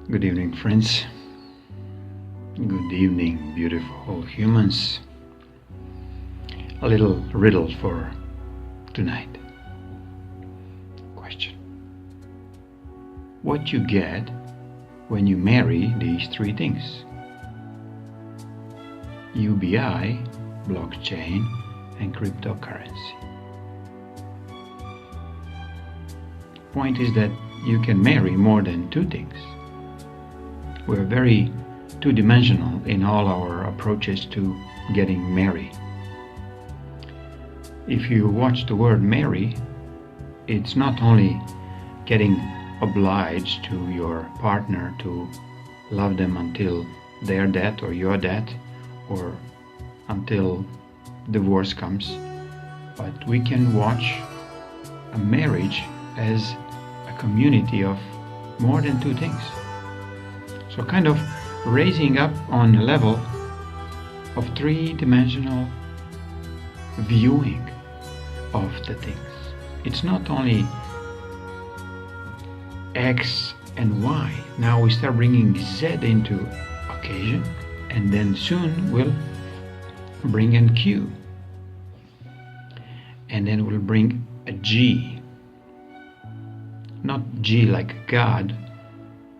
Good evening, friends. Good evening, beautiful humans. A little riddle for tonight. Question. What you get when you marry these three things? UBI, blockchain, and cryptocurrency. Point is that you can marry more than two things. We're very two-dimensional in all our approaches to getting married. If you watch the word marry, it's not only getting obliged to your partner to love them until they're dead or you're dead or until divorce comes, but we can watch a marriage as a community of more than two things. So kind of raising up on a level of three-dimensional viewing of the things. It's not only X and Y. Now we start bringing Z into occasion, and then soon we'll bring in Q. And then we'll bring a G. Not G like God,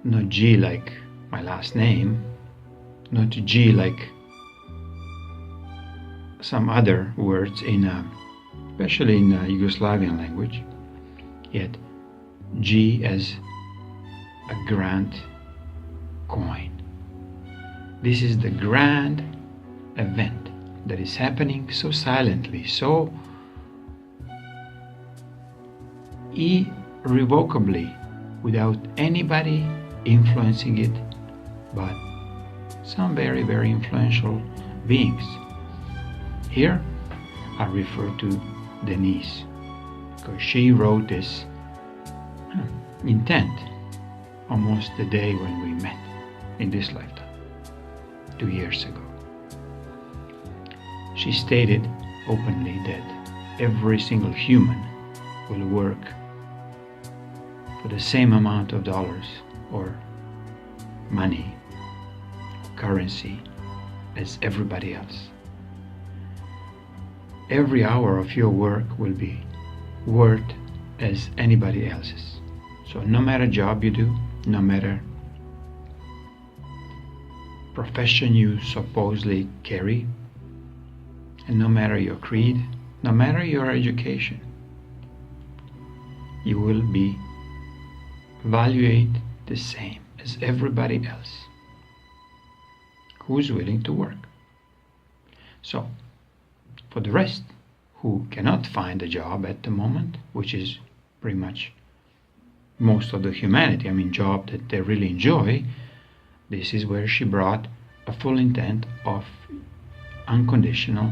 not G like my last name, not G like some other words especially in Yugoslavian language, yet G as a Grantcoin. This is the grand event that is happening so silently, so irrevocably, without anybody influencing it, but some very, very influential beings. Here I refer to Denise, because she wrote this intent almost the day when we met in this lifetime, 2 years ago. She stated openly that every single human will work for the same amount of dollars or money, currency as everybody else. Every hour of your work will be worth as anybody else's. So no matter job you do, no matter profession you supposedly carry, and no matter your creed, no matter your education, you will be evaluated the same as everybody else who is willing to work. So, for the rest who cannot find a job at the moment, which is pretty much most of the humanity, job that they really enjoy, this is where she brought a full intent of unconditional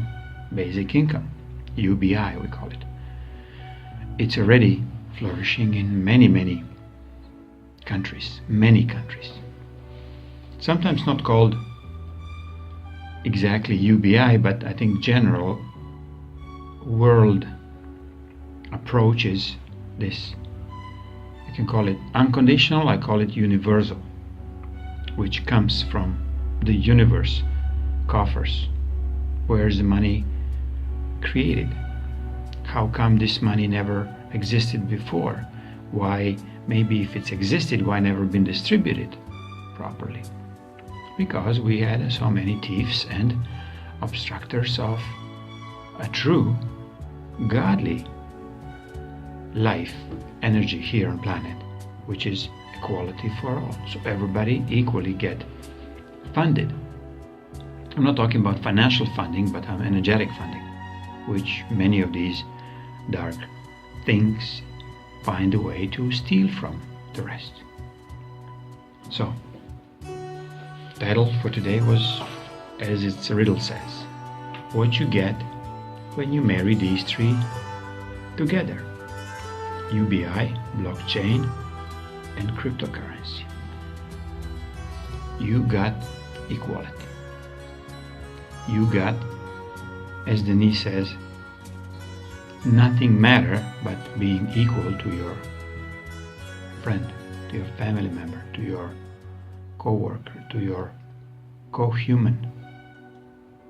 basic income, UBI we call it. It's already flourishing in many countries, many countries. Sometimes not called exactly UBI, but I think general world approach is this. You can call it unconditional, I call it universal, which comes from the universe coffers. Where is the money created? How come this money never existed before? Why, maybe if it's existed, why never been distributed properly? Because we had so many thieves and obstructors of a true godly life energy here on planet, which is equality for all. So everybody equally get funded. I'm not talking about financial funding, but energetic funding, which many of these dark things find a way to steal from the rest. So, title for today was, as its riddle says, what you get when you marry these three together: UBI, blockchain, and cryptocurrency. You got equality. You got, as Denise says, nothing matter but being equal to your friend, to your family member, to your co-worker, to your co-human,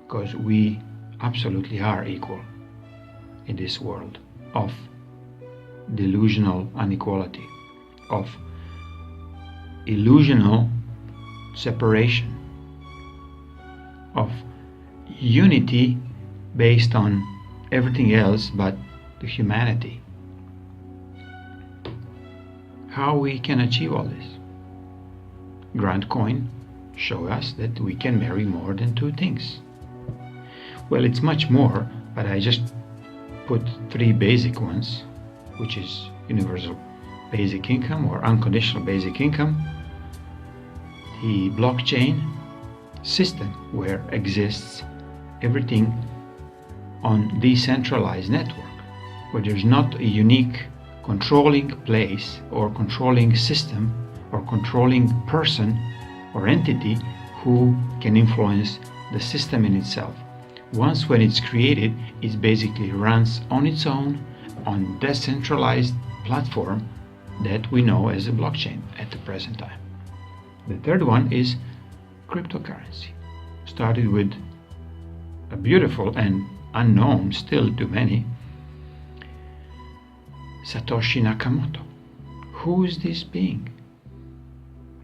because we absolutely are equal in this world of delusional inequality, of illusional separation, of unity based on everything else but the humanity. How we can achieve all this? Grantcoin show us that we can marry more than two things. Well, it's much more, but I just put three basic ones, which is universal basic income or unconditional basic income, the blockchain system where exists everything on decentralized network, where there's not a unique controlling place or controlling system or controlling person or entity who can influence the system in itself. Once when it's created, it basically runs on its own on decentralized platform that we know as a blockchain at the present time. The third one is cryptocurrency. Started with a beautiful and unknown still to many, Satoshi Nakamoto. Who is this being?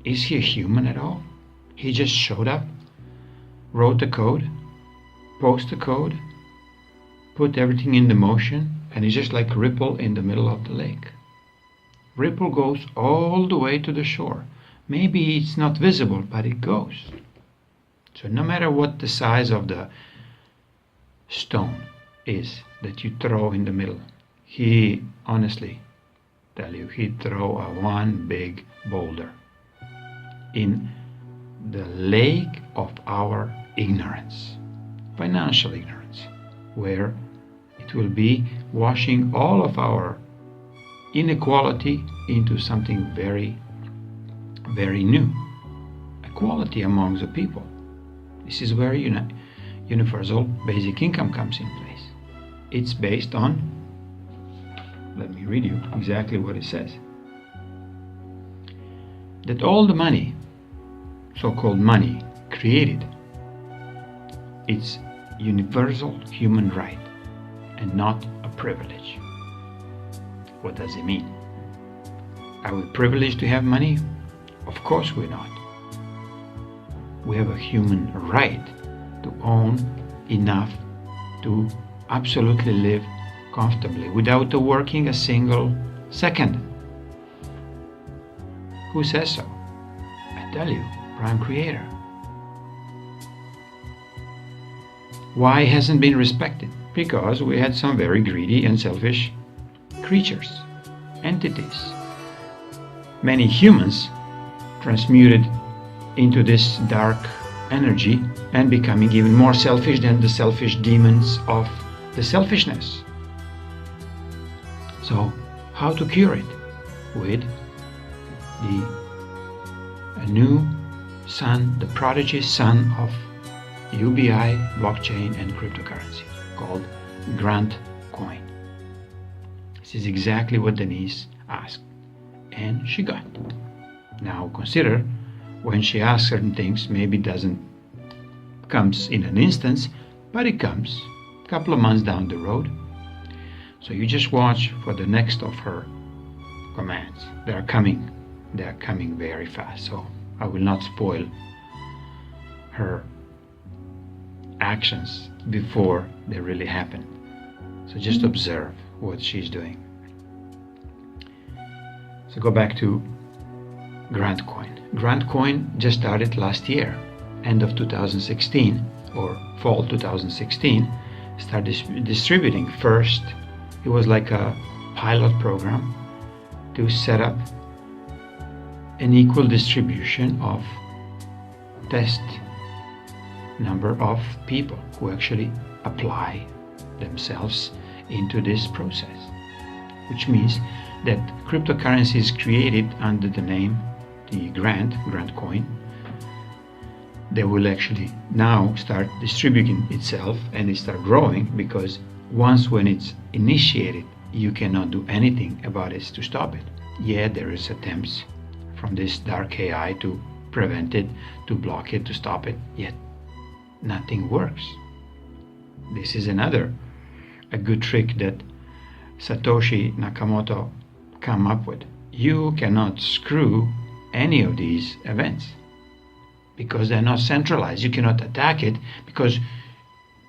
Is he a human at all? He just showed up, wrote the code, posted the code, put everything into motion, and it's just like a ripple in the middle of the lake. Ripple goes all the way to the shore. Maybe it's not visible, but it goes. So no matter what the size of the stone is that you throw in the middle, he honestly tell you, he'd throw a one big boulder in the lake of our ignorance, financial ignorance, where it will be washing all of our inequality into something very, very new. Equality among the people. This is where universal basic income comes in place. It's based on, let me read you exactly what it says, that all the money, so-called money, created, it's universal human right and not a privilege. What does it mean? Are we privileged to have money? Of course we're not. We have a human right to own enough to absolutely live comfortably without working a single second. Who says so? I tell you, Prime Creator. Why hasn't been respected? Because we had some very greedy and selfish creatures, entities. Many humans transmuted into this dark energy and becoming even more selfish than the selfish demons of the selfishness. So, how to cure it? With a new son, the prodigy son of UBI, blockchain, and cryptocurrency, called Grantcoin. This is exactly what Denise asked, and she got. Now consider, when she asks certain things, maybe it doesn't comes in an instance, but it comes a couple of months down the road. So you just watch for the next of her commands. They are coming very fast, so I will not spoil her actions before they really happen. So just observe what she's doing. So go back to Grantcoin. Grantcoin just started last year, end of 2016 or fall 2016, started distributing. First, it was like a pilot program to set up an equal distribution of test number of people who actually apply themselves into this process, which means that cryptocurrency is created under the name, the Grantcoin. They will actually now start distributing itself, and it start growing, because once when it's initiated, you cannot do anything about it to stop it. Yeah, there is attempts from this dark AI to prevent it, to block it, to stop it, yet nothing works. This is a good trick that Satoshi Nakamoto come up with. You cannot screw any of these events because they're not centralized. You cannot attack it because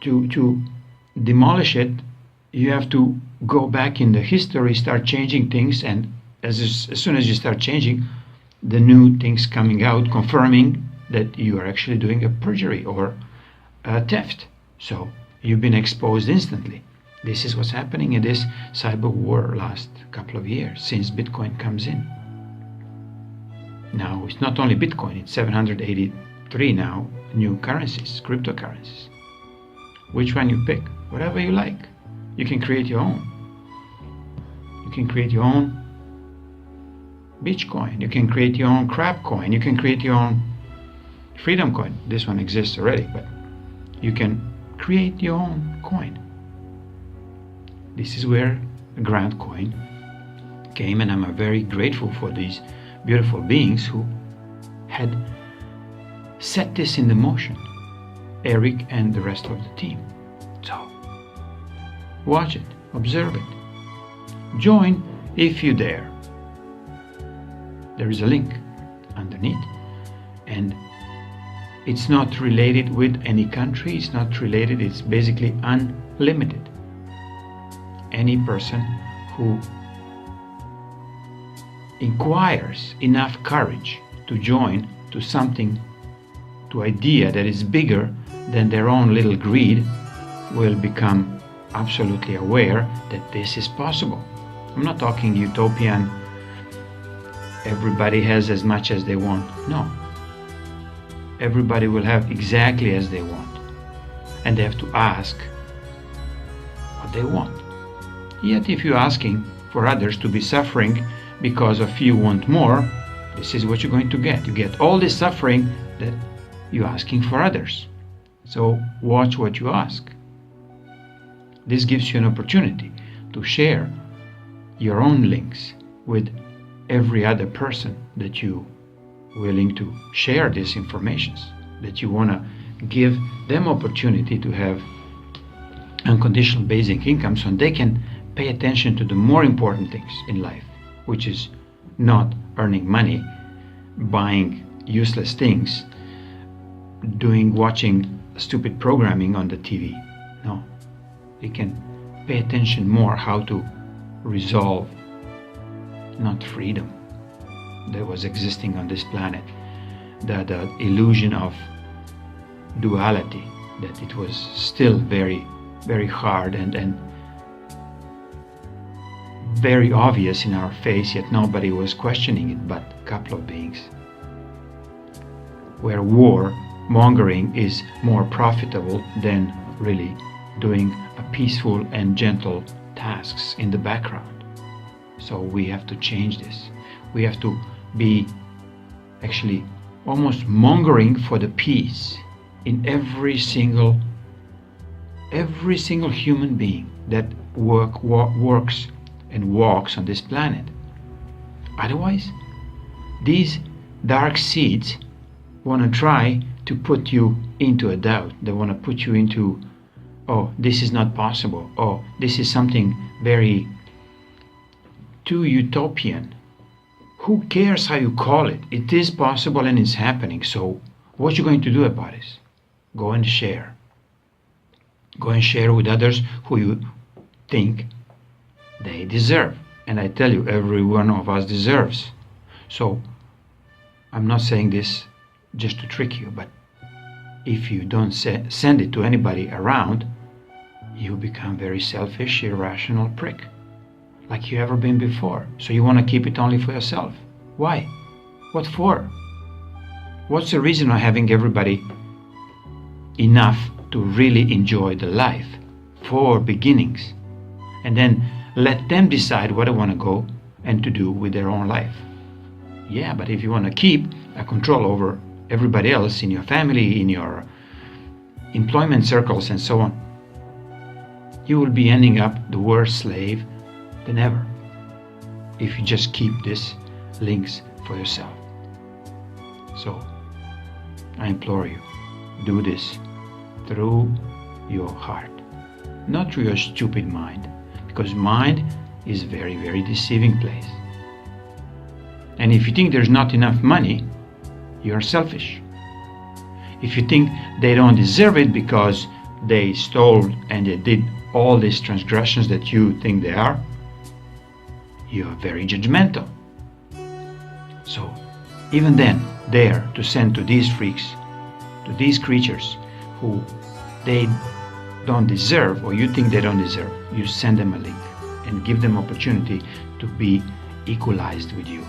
to demolish it, you have to go back in the history, start changing things, and as soon as you start changing, the new things coming out confirming that you are actually doing a perjury or a theft. So you've been exposed instantly. This is what's happening in this cyber war last couple of years since Bitcoin comes in. Now it's not only Bitcoin, it's 783 now new currencies, cryptocurrencies. Which one you pick? Whatever you like. You can create your own. You can create your own Bitcoin. You can create your own crap coin. You can create your own freedom coin. This one exists already, but you can create your own coin. This is where Grantcoin came, and I'm very grateful for these beautiful beings who had set this in the motion, Eric and the rest of the team. So watch it, observe it, join if you dare. There is a link underneath, and it's not related with any country, it's not related, it's basically unlimited. Any person who inquires enough courage to join to something, to idea that is bigger than their own little greed, will become absolutely aware that this is possible. I'm not talking utopian, everybody has as much as they want. No. Everybody will have exactly as they want. And they have to ask what they want. Yet if you're asking for others to be suffering because of you want more, this is what you're going to get. You get all this suffering that you're asking for others. So watch what you ask. This gives you an opportunity to share your own links with every other person that you willing to share this information, that you want to give them opportunity to have unconditional basic income so they can pay attention to the more important things in life, which is not earning money, buying useless things, watching stupid programming on the TV. No, you can pay attention more how to resolve not freedom that was existing on this planet, the illusion of duality, that it was still very, very hard and very obvious in our face, yet nobody was questioning it but a couple of beings. Where war mongering is more profitable than really doing a peaceful and gentle tasks in the background. So we have to change this. We have to be actually almost mongering for the peace in every single human being that works and walks on this planet. Otherwise, these dark seeds want to try to put you into a doubt. They want to put you into, oh, this is not possible. Oh, this is something very too utopian. Who cares how you call it? It is possible and it's happening. So what you going to do about it? Go and share. Go and share with others who you think they deserve. And I tell you, every one of us deserves. So I'm not saying this just to trick you, but if you don't send it to anybody around, you become very selfish, irrational prick, like you ever been before. So you want to keep it only for yourself. Why? What for? What's the reason of having everybody enough to really enjoy the life for beginnings, and then let them decide what they want to go and to do with their own life? Yeah, but if you want to keep a control over everybody else in your family, in your employment circles and so on, you will be ending up the worse slave than ever if you just keep these links for yourself. So I implore you, do this through your heart, not through your stupid mind, because mind is a very, very deceiving place. And if you think there's not enough money, you're selfish. If you think they don't deserve it because they stole and they did all these transgressions that you think they are, you're very judgmental. So even then, dare to send to these freaks, to these creatures who they don't deserve, or you think they don't deserve, you send them a link and give them opportunity to be equalized with you.